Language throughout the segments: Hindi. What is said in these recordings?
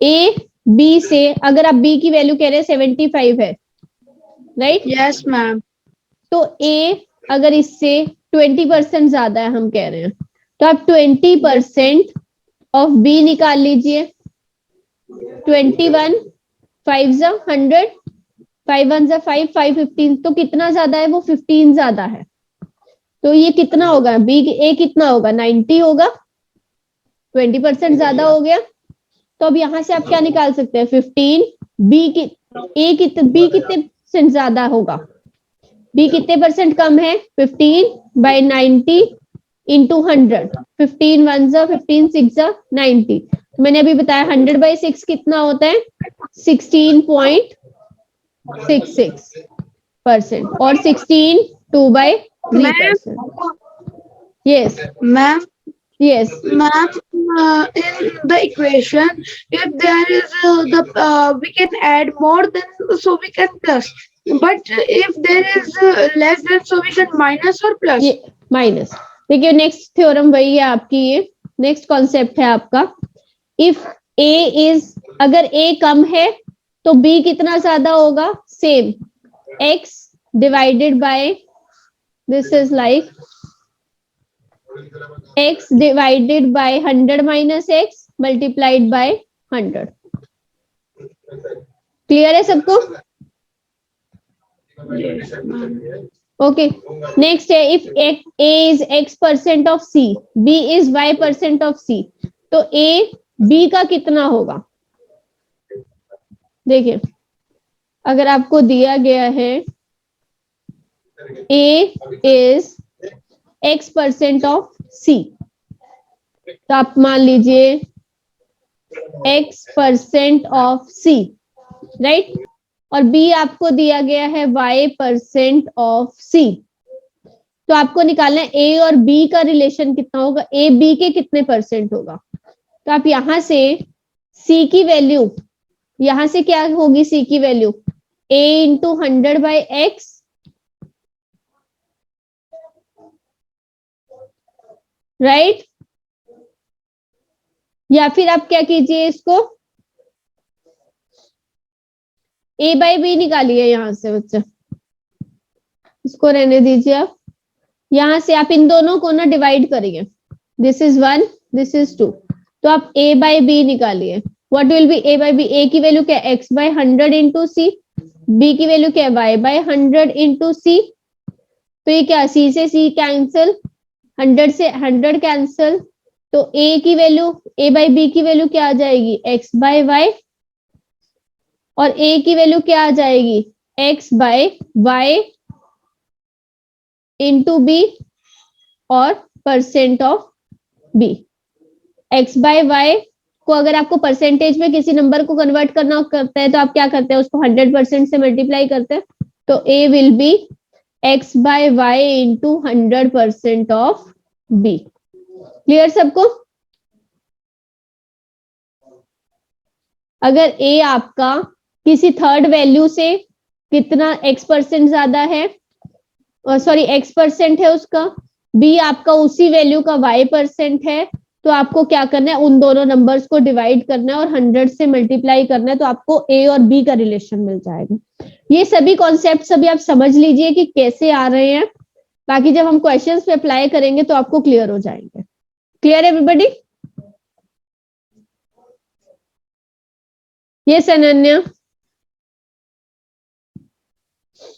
ए बी से, अगर आप बी की वैल्यू कह रहे हैं 75 है, राइट? Yes ma'am. तो ए अगर इससे 20% ज्यादा है, हम कह रहे हैं, तो आप 20% ऑफ बी निकाल लीजिए। 21 5 जा 100, 5 1 जा 5, 5 15, तो कितना ज्यादा है वो? 15 ज्यादा है। तो ये कितना होगा? बी ए कितना होगा? 90 होगा, 20% ज्यादा हो गया। तो अब यहां से आप क्या निकाल सकते हैं? 15 बी की बी कितने परसेंट ज्यादा होगा? बी कितने परसेंट कम है? 15/90 इंटू 100। 15 1 जा 15, 6 जा 90। मैंने अभी बताया 100/6 कितना होता है? 16.66% और 16 2/3%। Yes ma'am yes Ma'am, in the equation, if there is we can add more than so we can plus. But if there is less than so we can minus or plus. ये माइनस। देखिए नेक्स्ट थ्योरम वही है आपकी, ये नेक्स्ट कॉन्सेप्ट है आपका। इफ ए इज, अगर ए कम है तो बी कितना ज्यादा होगा? Same, x divided by, this is like x divided by 100 minus x multiplied by 100। Clear है सबको? Yes, ma'am. ओके नेक्स्ट है, if A is x% of c, b is y% of c, तो a b का कितना होगा? देखिए अगर आपको दिया गया है a is x% of c, तो आप मान लीजिए x% ऑफ c, राइट? और b आपको दिया गया है y% ऑफ c। तो आपको निकालना है a और b का रिलेशन कितना होगा, a b के कितने परसेंट होगा। तो आप यहां से c की वैल्यू, यहां से क्या होगी c की value? a into 100/x right? या फिर आप क्या कीजिए, इसको a/b निकालिए यहां से बच्चा, इसको रहने दीजिए आप। यहां से आप इन दोनों को ना डिवाइड करिए, दिस इज 1 दिस इज 2, तो आप a/b निकालिए। What will be a/b? a की वैल्यू क्या है? x/100 इंटू सी, b की वैल्यू क्या है? y/100 इंटू सी। तो ये क्या, c से c कैंसिल, 100 से 100 कैंसिल, तो a की वैल्यू, a/b की वैल्यू क्या आ जाएगी? x/y, और a की वैल्यू क्या आ जाएगी? x/y इंटू बी और परसेंट ऑफ बी। x/y को अगर आपको परसेंटेज में किसी नंबर को कन्वर्ट करना करता है तो आप क्या करते हैं? उसको 100% से मल्टीप्लाई करते हैं। तो a will be x/y into 100% of b। Clear सबको? अगर a आपका किसी थर्ड वैल्यू से कितना x% ज्यादा है, सॉरी x% है उसका, b आपका उसी वैल्यू का y% है, तो आपको क्या करना है? उन दोनों नंबर्स को डिवाइड करना है और 100 से मल्टीप्लाई करना है, तो आपको a और b का रिलेशन मिल जाएगा। ये सभी कॉन्सेप्ट अभी आप समझ लीजिए कि कैसे आ रहे हैं, बाकी जब हम क्वेश्चंस पे अप्लाई करेंगे तो आपको क्लियर हो जाएंगे। Clear everybody? Yes Ananya?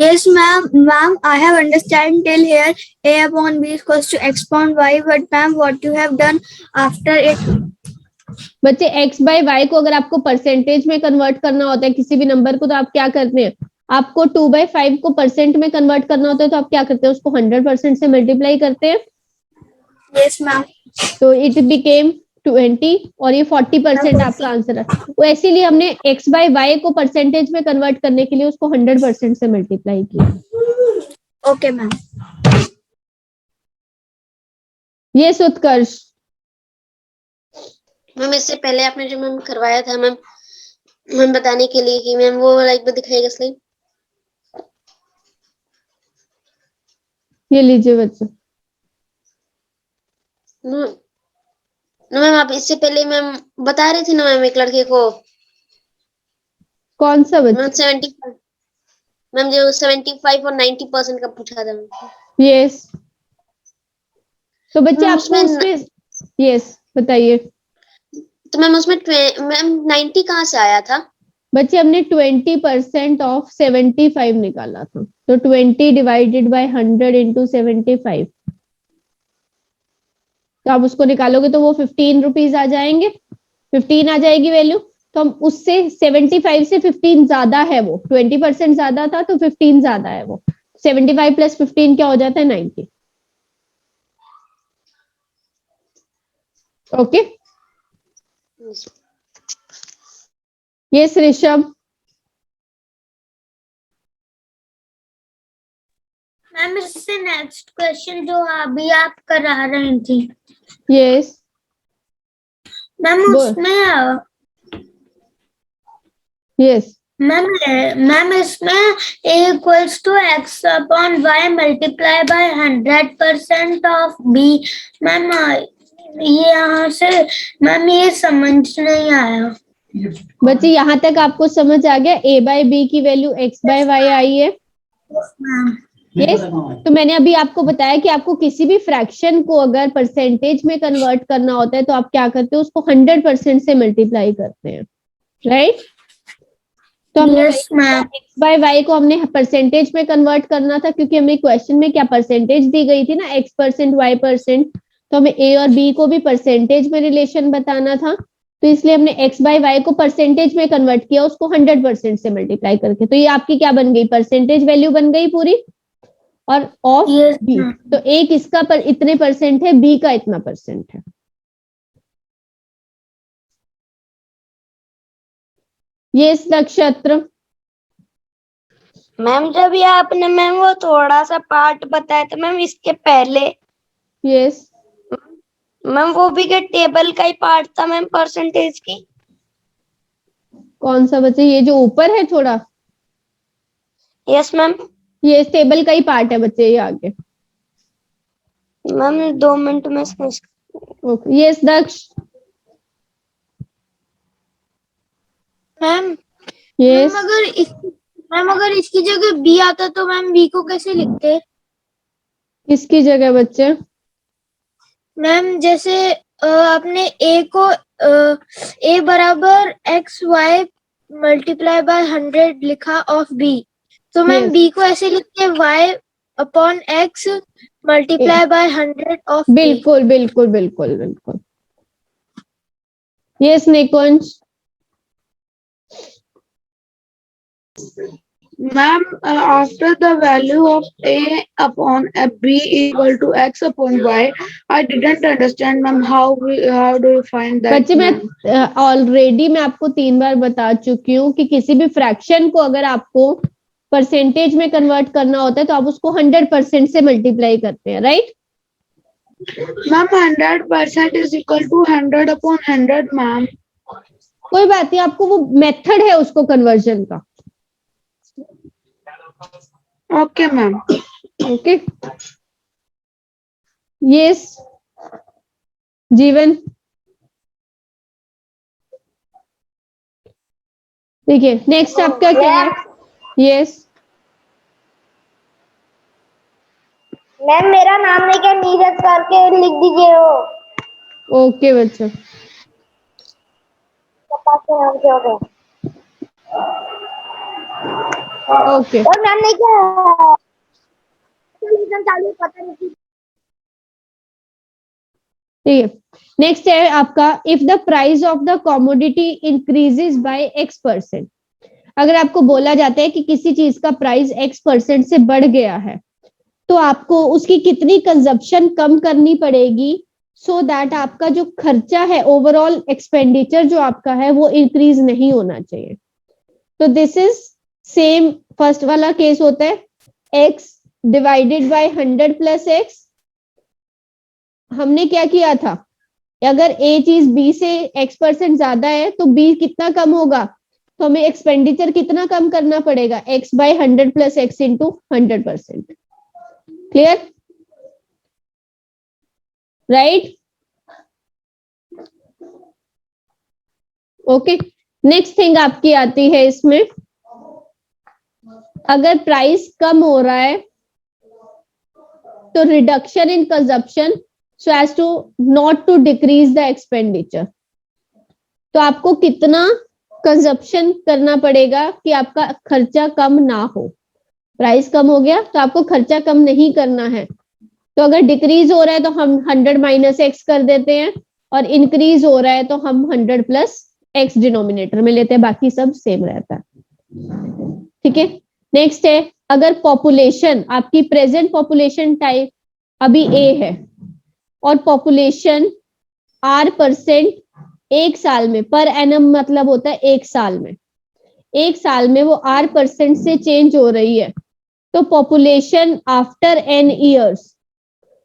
Yes, ma'am. Ma'am, I have understand till here. A upon B is equals to x upon y. But ma'am, what you have done after it? बच्चे x/y को अगर आपको परसेंटेज में कन्वर्ट करना होता है किसी भी नंबर को, तो आप क्या करते हैं? आपको 2/5 को परसेंट में कन्वर्ट करना होता है, तो आप क्या करते हैं? उसको 100% से मल्टीप्लाई करते हैं। Yes, ma'am. तो इट बिकेम 20 और ये 40% आपका आंसर है। तो इसीलिए हमने x/y को परसेंटेज में कन्वर्ट करने के लिए उसको 100% से मल्टीप्लाई किया। Okay, ma'am. ये उत्कर्ष मैम इससे पहले आपने जो मैम करवाया था मैम, मैम बताने के लिए कि मैम वो वाला एक बार दिखाइएगा स्लाइड। ये लीजिए बच्चे। मैम आप इससे पहले मैम बता रहे थे ना मैम एक लड़के को कौन सा बच्चा? मैम 75 मैम जो 75 और 90% का पूछा था मैम। यस, तो बच्चे मैम आपको उसमें यस बताइए। तो मैम उसमें मैम 90 कहाँ से आया था? बच्चे हमने 20% ऑफ 75 निकाला था, तो 20 डिवाइडेड बाय 100 इंटू 75, तो आप उसको निकालोगे तो वो 15 रुपीज आ जाएंगे, 15 आ जाएगी वैल्यू। तो हम उससे 75 से 15 ज्यादा है, वो 20% ज्यादा था तो 15 ज्यादा है वो। 75 प्लस 15 क्या हो जाता है? 90। Okay, yes Rishabh. मैम इससे नेक्स्ट क्वेश्चन जो अभी आप करा रही थी यस, मैम बोल। उसमें यस, मैम इसमें a equals to x upon y multiply by 100% of b। Ma'am ये यहाँ से मैम ये समझ नहीं आया। बच्चे यहाँ तक आपको समझ आ गया? a बाय बी की वैल्यू x बाय वाई आई है। मैम यस, तो मैंने अभी आपको बताया कि आपको किसी भी फ्रैक्शन को अगर परसेंटेज में कन्वर्ट करना होता है तो आप क्या करते हो? उसको 100% से मल्टीप्लाई करते हैं, राइट? तो हमने yes ma'am x by y को हमने परसेंटेज में कन्वर्ट करना था, क्योंकि हमें क्वेश्चन में क्या परसेंटेज दी गई थी ना, x% y%, तो हमें a और b को भी परसेंटेज में रिलेशन बताना था, तो इसलिए हमने x बाय वाई को परसेंटेज में कन्वर्ट किया, उसको 100% से मल्टीप्लाई करके। तो ये आपकी क्या बन गई? परसेंटेज वैल्यू बन गई पूरी, और ऑफ यस बी, मैम तो a किसका पर इतने परसेंट है, b का इतना परसेंट है। ये इस नक्षत्र। मैम जब ये आपने मैम वो थोड़ा सा पार्ट बताया था मैम इसके पहले यस, मैम वो भी क्या टेबल का ही पार्ट था मैम परसेंटेज की? कौन सा बच्चे? ये जो ऊपर है थोड़ा, यस मैम। ये इस टेबल का ही पार्ट है बच्चे, ये आगे। मैम 2 मिनट में समझ। ओके, यस दक्ष। मैम यस, मैम अगर इसकी जगह बी आता तो मैम बी को कैसे लिखते? किसकी जगह बच्चे? मैम जैसे आपने ए को ए बराबर एक्स वाई मल्टीप्लाई बाय 100 लिखा ऑफ बी, तो मैम यस, बी को ऐसे लिखते y upon x multiply by 100 of B. बिल्कुल बिल्कुल बिल्कुल बिल्कुल। Yes Nikunj. Ma'am, after the value of A upon B equal to X upon Y, I didn't understand, ma'am, how do you find that, बच्चे मैं ma'am? ऑलरेडी मैं आपको 3 बार बता चुकी हूँ कि किसी भी फ्रैक्शन को अगर आपको परसेंटेज में कन्वर्ट करना होता है तो आप उसको 100% से मल्टीप्लाई करते हैं, right? Ma'am, 100% is equal to 100 upon 100, ma'am. कोई बात नहीं, आपको वो मेथड है उसको कन्वर्जन का। Okay, ma'am. ओके, यस जीवन। देखिए नेक्स्ट आपका क्या है? यस, मैम मेरा नाम नहीं क्या नीरज करके लिख दीजिए वो ओके बच्चों। पापा के नाम से हो गए। ओके, और मैम ने क्या चालू पता नहीं। ठीक है। नेक्स्ट है आपका, if the price of the commodity increases by x%। अगर आपको बोला जाता है कि किसी चीज का प्राइस x% से बढ़ गया है, तो आपको उसकी कितनी कंजप्शन कम करनी पड़ेगी सो दैट आपका जो खर्चा है, ओवरऑल एक्सपेंडिचर जो आपका है वो इंक्रीज नहीं होना चाहिए। तो दिस इज सेम, फर्स्ट वाला केस होता है x divided by 100 plus x। हमने क्या किया था, अगर a चीज b से x% ज्यादा है तो b कितना कम होगा, तो हमें एक्सपेंडिचर कितना कम करना पड़ेगा, x by 100 plus x into 100%। Clear? Right? Okay, next thing आपकी आती है इसमें, अगर प्राइस कम हो रहा है तो reduction in consumption so as to not to decrease the expenditure. तो आपको कितना कंजप्शन करना पड़ेगा कि आपका खर्चा कम ना हो। प्राइस कम हो गया तो आपको खर्चा कम नहीं करना है, तो अगर डिक्रीज हो रहा है तो हम 100 माइनस एक्स कर देते हैं, और इंक्रीज हो रहा है तो हम 100 प्लस एक्स डिनोमिनेटर में लेते हैं, बाकी सब सेम रहता है। ठीक है, नेक्स्ट है, अगर पॉपुलेशन आपकी प्रेजेंट पॉपुलेशन टाइप अभी ए है और पॉपुलेशन R% एक साल में, पर एनम मतलब होता है एक साल में, एक साल में वो R% से चेंज हो रही है, तो पॉपुलेशन आफ्टर n ईयर्स,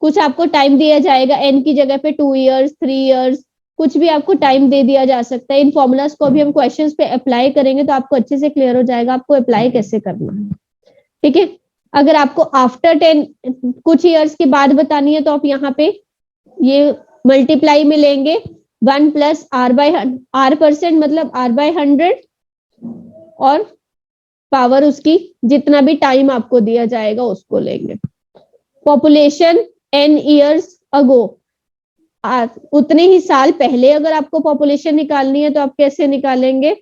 कुछ आपको टाइम दिया जाएगा, n की जगह पे 2 ईयर्स 3 ईयर्स कुछ भी आपको टाइम दे दिया जा सकता है। इन फॉर्मूलाज को भी हम क्वेश्चंस पे अप्लाई करेंगे तो आपको अच्छे से क्लियर हो जाएगा आपको अप्लाई कैसे करना है। ठीक है, अगर आपको आफ्टर 10 कुछ ईयर्स के बाद बतानी है तो आप यहाँ पे ये मल्टीप्लाई में लेंगे 1 प्लस R% मतलब R/100 और पावर उसकी जितना भी टाइम आपको दिया जाएगा उसको लेंगे। पॉपुलेशन n ईयर्स अगो, उतने ही साल पहले अगर आपको पॉपुलेशन निकालनी है तो आप कैसे निकालेंगे,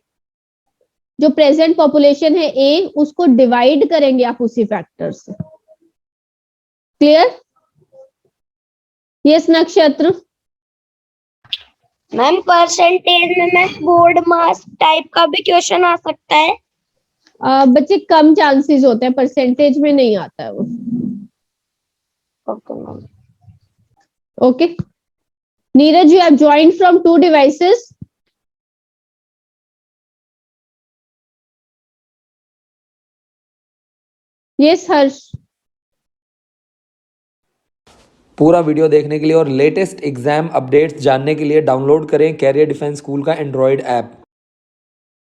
जो प्रेजेंट पॉपुलेशन है ए उसको डिवाइड करेंगे आप उसी फैक्टर से। क्लियर? यस नक्षत्र। मैम परसेंटेज में मैं बोर्ड मास टाइप का भी क्वेश्चन आ सकता है? बच्चे कम चांसेस होते हैं, परसेंटेज में नहीं आता है वो। Okay ma'am. Okay, Neeraj you have joined from 2 devices. Yes Harsh. पूरा वीडियो देखने के लिए और लेटेस्ट एग्जाम अपडेट्स जानने के लिए डाउनलोड करें कैरियर डिफेंस स्कूल का एंड्रॉयड ऐप।